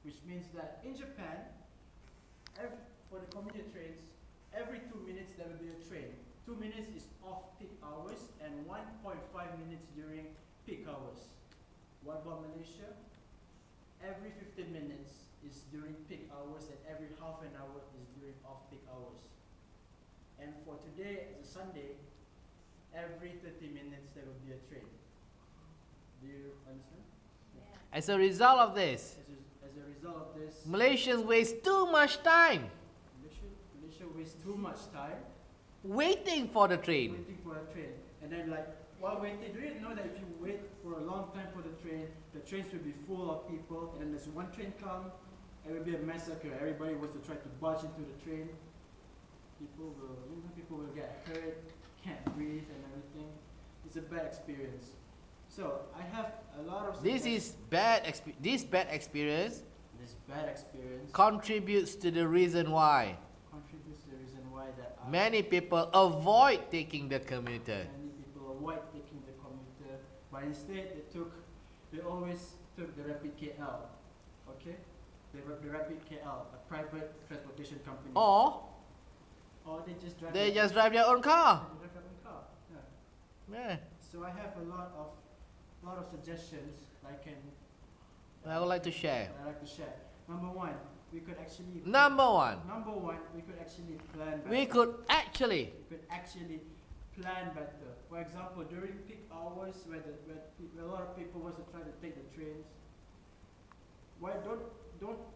which means that in Japan, for the commuter trains, every 2 minutes there will be a train. 2 minutes is off-peak hours and 1.5 minutes during peak hours. What about Malaysia? Every 15 minutes is during peak hours and every half an hour is during off-peak hours. And for today, as a Sunday, every 30 minutes there will be a train. Do you understand? Yeah. As a result of this, As a result of this, Malaysians waste too much time Malaysia wastes too much time waiting for the train. waiting for a train. And then like, while waiting, do you know that if you wait for a long time for the trains will be full of people, and then there's one train come, it will be a massacre. Everybody wants to try to barge into the train. People will get hurt, can't breathe and everything. It's a bad experience. So I have a lot of This bad experience contributes to the reason why that many people avoid taking the commuter. many people avoid taking the commuter, but instead they always took the Rapid KL. Okay, the Rapid KL, a private transportation company. Or Or they just drive. they just drive their own car. They drive their own car. Yeah. Yeah. So I have a lot of suggestions I I would like to share. like to share. Number one, we could actually Number one, we could actually plan better. we could actually plan better. For example, during peak hours where a lot of people want to try to take the trains, why don't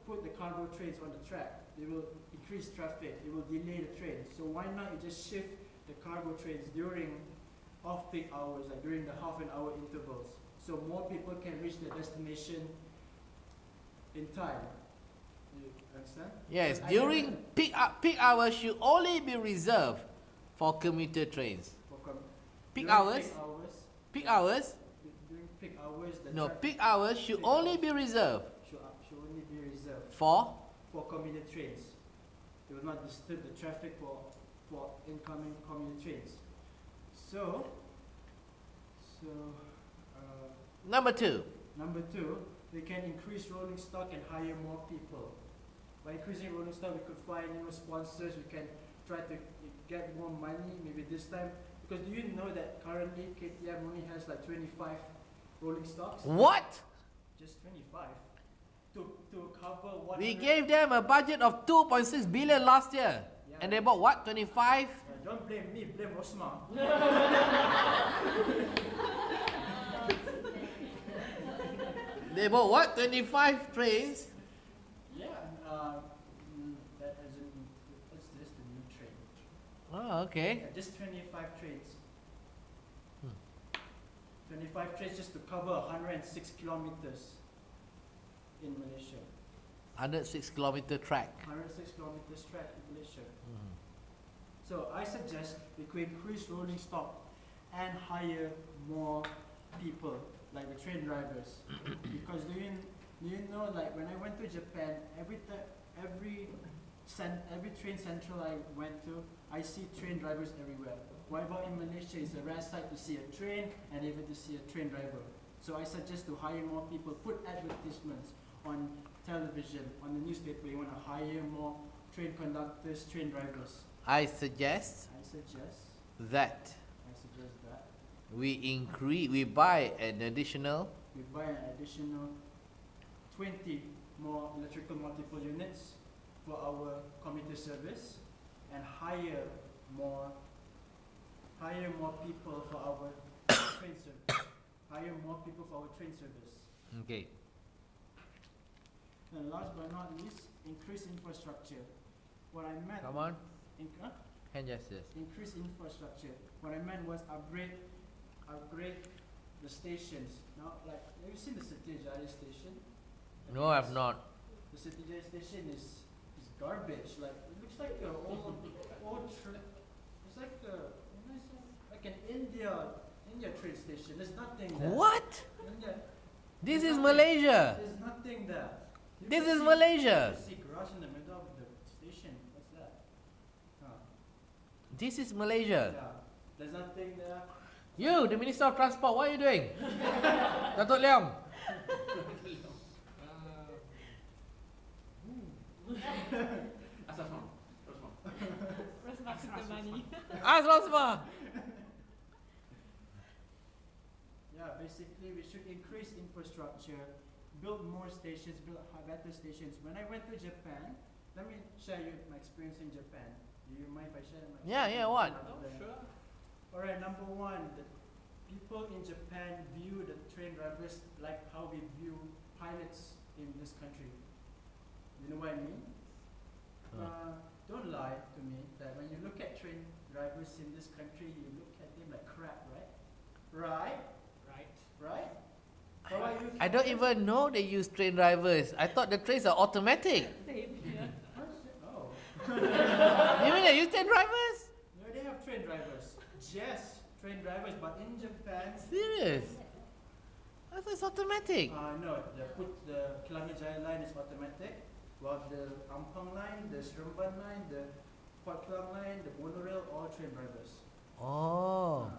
put the cargo trains on the track? They will increase traffic, it will delay the train. So why not you just shift the cargo trains during off-peak hours, like during the half an hour intervals, so more people can reach their destination in time. You understand? Yes, I during never- peak hours should only be reserved for commuter trains. Peak during hours? Peak hours. Peak hours? During peak hours, the No, track peak hours should peak only hours be reserved should only be reserved for for commuter trains. It will not disturb the traffic for incoming commuter trains. So, number two. number two, we can increase rolling stock and hire more people. By increasing rolling stock, we could find sponsors. We can try to get more money. Maybe this time, because do you know that currently KTM only has like 25 rolling stocks? What? Just 25 to cover what We gave them a budget of 2.6 billion last year, Yeah. and they bought what? 25? Don't blame me, blame Osman. They bought what? 25 trains? Yeah, that isn't. What's this? The new train. Oh, okay. Yeah, just 25 trains. 25 trains just to cover 106 kilometers in Malaysia. 106 kilometer track. 106 kilometers track in Malaysia. So I suggest we could increase rolling stock and hire more people, like the train drivers. Because do you know, like when I went to Japan, every train central I went to, I see train drivers everywhere. What about in Malaysia? It's a rare sight to see a train and even to see a train driver. So I suggest to hire more people, put advertisements on television, on the newspaper. You want to hire more train conductors, train drivers. I suggest that we buy an additional We buy an additional 20 more electrical multiple units for our commuter service and hire more people for our train service. Hire more people for our train service. Okay. And last but not least, increase infrastructure. What I meant. Come on. Hand gestures. Increase infrastructure. What I meant was upgrade the stations. Now, like, have you seen the Satyajaya station? No, I have not. The Satyajaya station is garbage. Like, it looks like a it's like a, like an India train station. There's nothing there. What? India, This there's is nothing- Malaysia. There's nothing there. You This can is see- Malaysia. You can see grass in the middle of the station. What's that? This is Malaysia. Yeah. There's nothing there. You, the Minister of Transport, what are you doing? Datuk Leong. Ask Rosma. Yeah, basically we should increase infrastructure, build more stations, build better stations. When I went to Japan, let me share you my experience in Japan. Do you mind if I share my experience? Yeah, what? Sure. Alright, number one, the people in Japan view the train drivers like how we view pilots in this country. You know what I mean? Don't lie to me that when you look at train drivers in this country, you look at them like crap, right? Right? Right? How are you? I don't even know they use train drivers. I thought the trains are automatic. Oh. You mean they use train drivers? No, they have train drivers. Yes, train drivers, but in Japan. Serious? I thought it's automatic. No, the Kelangan line is automatic, while the Ampang line, the Seremban line, the Port Klang line, the monorail, all train drivers. Oh.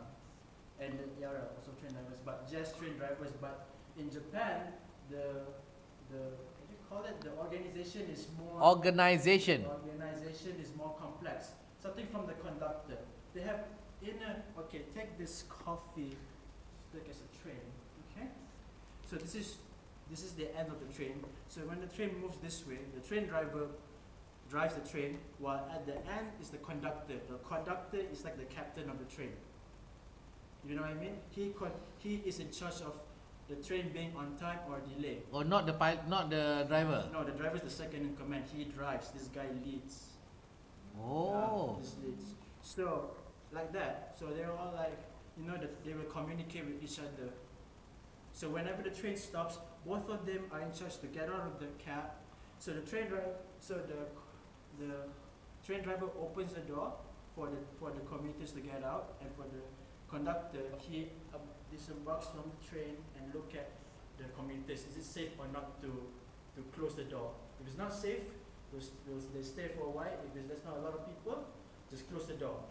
And the Yara also train drivers, but just train drivers. But in Japan, the what do you call it? The organization is more Organization. Organization is more complex. Something from the conductor. They have take this coffee stick as a train. Okay, so this is the end of the train. So when the train moves this way, the train driver drives the train, while at the end is the conductor. The conductor is like the captain of the train. You know what I mean? He is in charge of the train being on time or delay. Or not the pilot, not the driver. No, the driver is the second in command. He drives. This guy leads. Oh. This leads. So like that. So they're all like, that they will communicate with each other. So whenever the train stops, both of them are in charge to get out of the cab. So the train driver opens the door for the commuters to get out, and for the conductor, he disembarks from the train and look at the commuters. Is it safe or not to close the door? If it's not safe, they stay for a while. If there's not a lot of people, just close the door.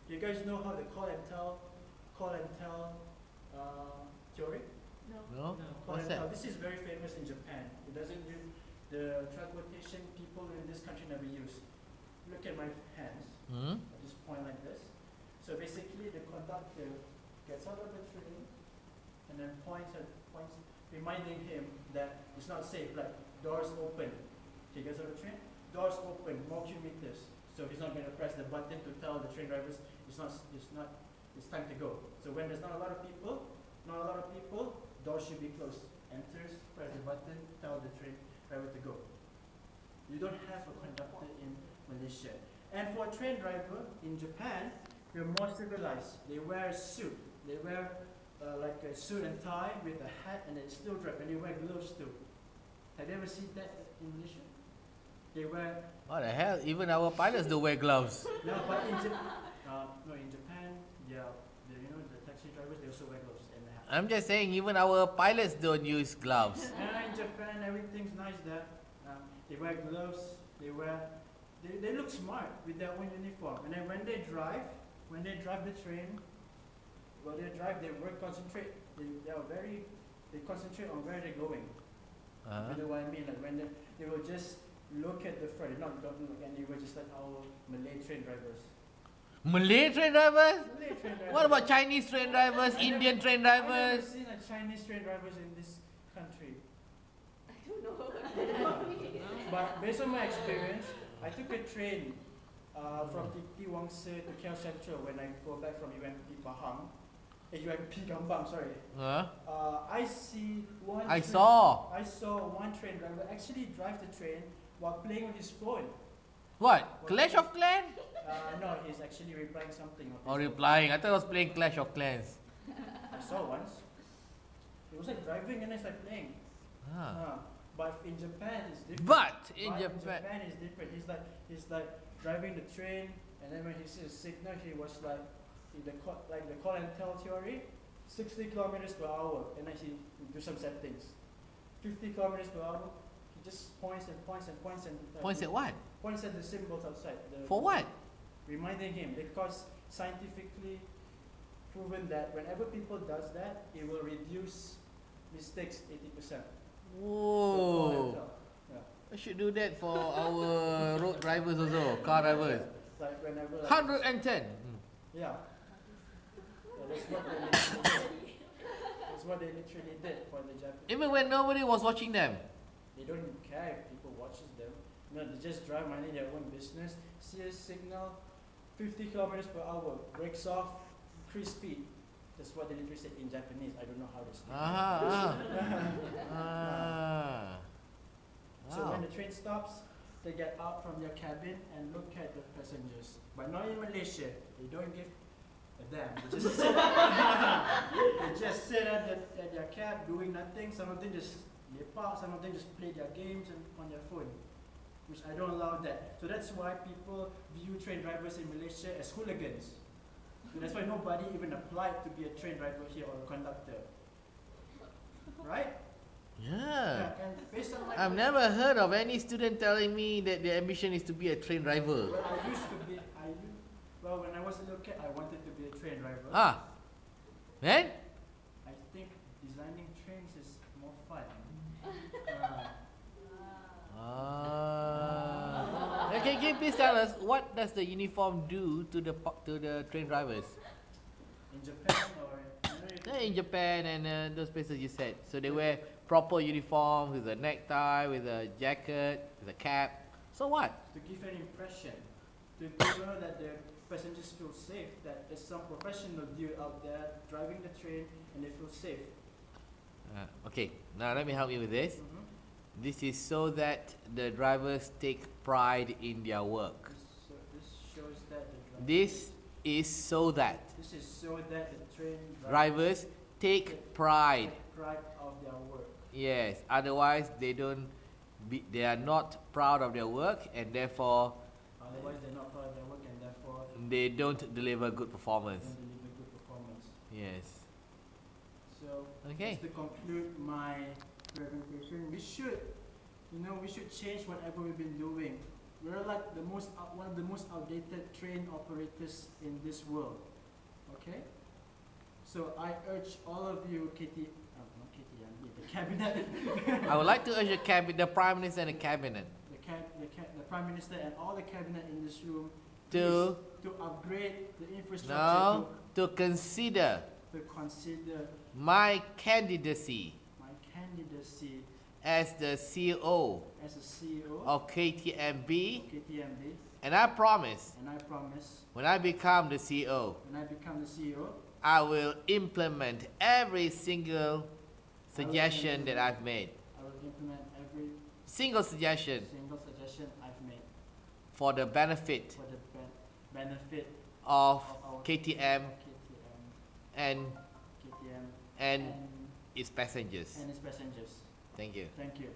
Do you guys know how the call and tell theory? No? Call What's and tell. that? This is very famous in Japan. It doesn't use the transportation people in this country never use. Look at my hands. Hmm? I just point like this. So basically, the conductor gets out of the train and then points, reminding him that it's not safe. Like doors open. He gets out of the train. Doors open. More commuters. So he's not going to press the button to tell the train drivers it's time to go. So when there's not a lot of people, doors should be closed. Enters, press the button, tell the train driver to go. You don't have a conductor in Malaysia. And for a train driver in Japan, they're more civilized. They wear a suit. They wear like a suit and tie with a hat, and they still drive, and they wear gloves too. Have you ever seen that in Malaysia? They wear. What the hell? Even our pilots don't wear gloves. No, but in Japan, the taxi drivers, they also wear gloves and a hat. I'm just saying, even our pilots don't use gloves. In Japan, everything's nice there. They wear gloves. They look smart with their own uniform. And then when they drive the train, they concentrate. They concentrate on where they're going. You know what I mean? Like when they will just look at the front, don't look anywhere, just like our Malay train drivers. Malay train drivers? Malay train drivers. What about Chinese train drivers, Indian train drivers? I've never seen a Chinese train drivers in this country. I don't know. But based on my experience, I took a train from Titi Wangsa to KL Central when I go back from UMP Pahang. UMP Gambang, sorry. I saw one train driver actually drive the train while playing with his phone. What? Clash of Clans? No, he's actually replying something. Or replying. I thought I was playing Clash of Clans. I saw once. It was like driving and it's like playing. But in Japan it's different. In Japan it's different. He's like driving the train, and then when he sees a signal, he was like the call and tell theory, 60 kilometers per hour, and then he do some settings. 50 kilometers per hour, he just points and points and points and points at what? Points at the symbols outside. For what? Reminding him, because scientifically proven that whenever people does that, it will reduce mistakes 80%. Whoa! Yeah. I should do that for our road drivers also, car drivers. Like whenever. Like, 110. Yeah. That's what they literally did. That's what they literally did for the Japanese. Even when nobody was watching them. They don't even care if people watches them. No, they just drive minding their own business. See a signal, 50 kilometers per hour, brakes off, increase speed. That's what they literally said in Japanese. I don't know how they speak. So when the train stops, they get out from their cabin and look at the passengers. But not in Malaysia. They don't give a damn. They just sit, they just sit at their cab doing nothing. Some of them just lepak, some of them just play their games and on their phone, which I don't allow that. So that's why people view train drivers in Malaysia as hooligans. So that's why nobody even applied to be a train driver here or a conductor. Right? Yeah. And based on I've never heard of any student telling me that their ambition is to be a train driver. Well, when I was a little kid, I wanted to be a train driver. Then? I think designing trains is more fun. Okay, can you please tell us what does the uniform do to the train drivers? In Japan or In Japan and those places you said. So they wear proper uniform with a necktie, with a jacket, with a cap. So what? to give an impression, to know that the passengers feel safe, that there's some professional dude out there driving the train and they feel safe. Okay, now let me help you with this. Mm-hmm. This is so that the drivers take pride in their work. This shows that the This is so that This is so that the train drivers take pride. take pride of their work. Yes, otherwise they are not proud of their work and therefore Otherwise, they're not proud of their work and therefore they don't deliver good performance. don't deliver good performance. Yes. So, Okay. just to conclude my presentation, we should change whatever we've been doing. We're like one of the most outdated train operators in this world. Okay? So I urge all of you, the cabinet, I would like to urge the Prime Minister and the Cabinet the Prime Minister and all the cabinet in this room to upgrade the infrastructure to consider to consider my candidacy my candidacy as the CEO as a CEO of KTMB, KTMB, and I promise and I promise when I become the CEO, when I become the CEO, I will implement every single suggestion that I've made. I will implement every Single suggestion single suggestion I've made for the benefit for the benefit of our KTM KTM and its passengers. and its passengers. Thank you. Thank you.